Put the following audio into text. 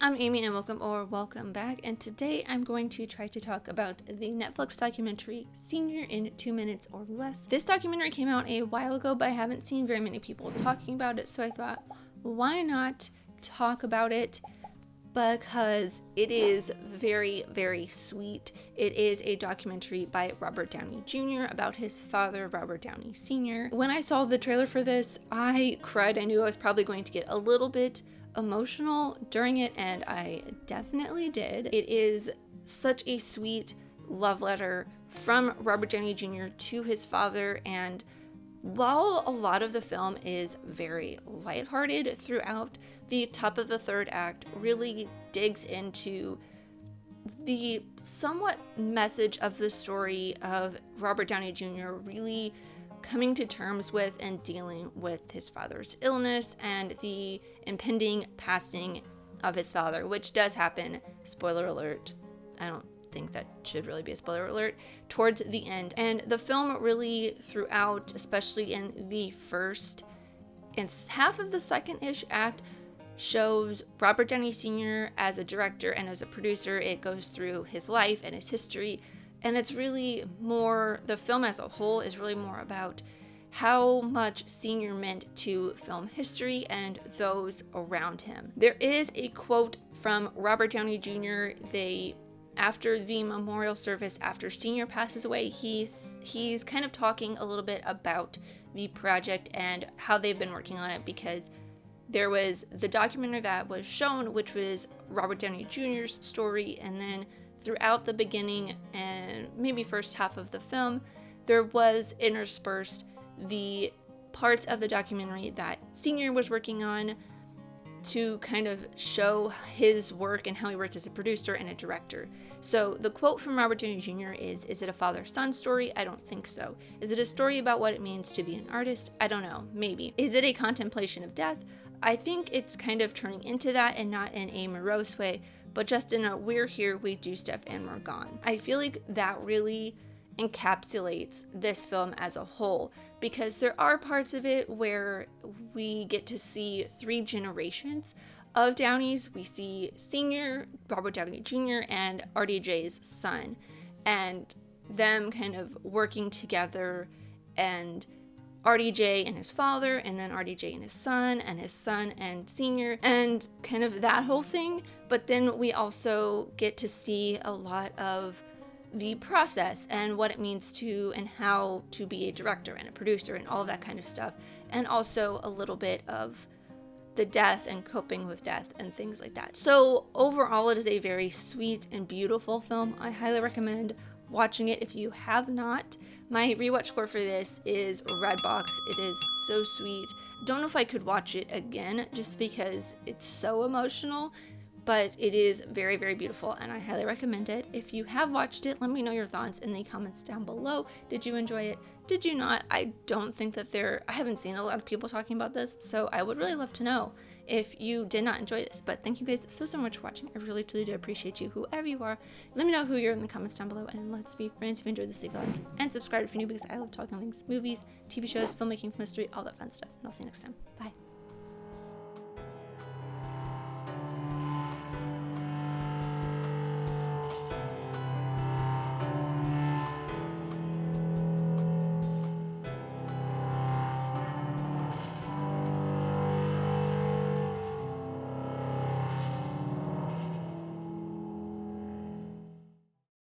I'm Amy and welcome back, and today I'm going to try to talk about the Netflix documentary Senior in 2 Minutes or Less. This documentary came out a while ago, but I haven't seen very many people talking about it, so I thought, why not talk about it? Because it is very, very sweet. It is a documentary by Robert Downey Jr. about his father, Robert Downey Sr. When I saw the trailer for this, I cried. I knew I was probably going to get a little bit emotional during it, and I definitely did. It is such a sweet love letter from Robert Downey Jr. to his father, and while a lot of the film is very lighthearted throughout, the top of the third act really digs into the somewhat message of the story of Robert Downey Jr. really coming to terms with and dealing with his father's illness and the impending passing of his father, which does happen, spoiler alert, I don't think that should really be a spoiler alert, towards the end. And the film really throughout, especially in the first and half of the second-ish act, shows Robert Downey Sr. as a director and as a producer. It goes through his life and his history, and it's really more, the film as a whole is really more about how much Senior meant to film history and those around him. There is a quote from Robert Downey Jr. After the memorial service, after Senior passes away, he's kind of talking a little bit about the project and how they've been working on it, because there was the documentary that was shown, which was Robert Downey Jr.'s story, and then throughout the beginning and maybe first half of the film, there was interspersed the parts of the documentary that Senior was working on to kind of show his work and how he worked as a producer and a director. So the quote from Robert Downey Jr. is it a father-son story? I don't think so. Is it a story about what it means to be an artist? I don't know, maybe. Is it a contemplation of death? I think it's kind of turning into that, and not in a morose way, but just in a we're here, we do stuff, and we're gone. I feel like that really encapsulates this film as a whole, because there are parts of it where we get to see 3 generations of Downeys. We see Senior, Robert Downey Jr., and RDJ's son, and them kind of working together, and RDJ and his father, and then RDJ and his son and Senior, and kind of that whole thing. But then we also get to see a lot of the process and what it means to and how to be a director and a producer and all that kind of stuff, and also a little bit of the death and coping with death and things like that. So overall, it is a very sweet and beautiful film. I highly recommend watching it if you have not. My rewatch score for this is Redbox. It is so sweet. Don't know if I could watch it again just because it's so emotional, but it is very, very beautiful, and I highly recommend it. If you have watched it, let me know your thoughts in the comments down below. Did you enjoy it? Did you not? I don't think that I haven't seen a lot of people talking about this, so I would really love to know if you did not enjoy this. But thank you guys so much for watching. I really, truly do appreciate you, whoever you are. Let me know who you're in the comments down below, and let's be friends. If you enjoyed this, leave a like and subscribe if you're new, because I love talking about things, movies, TV shows, filmmaking, film history, all that fun stuff. And I'll see you next time. Bye.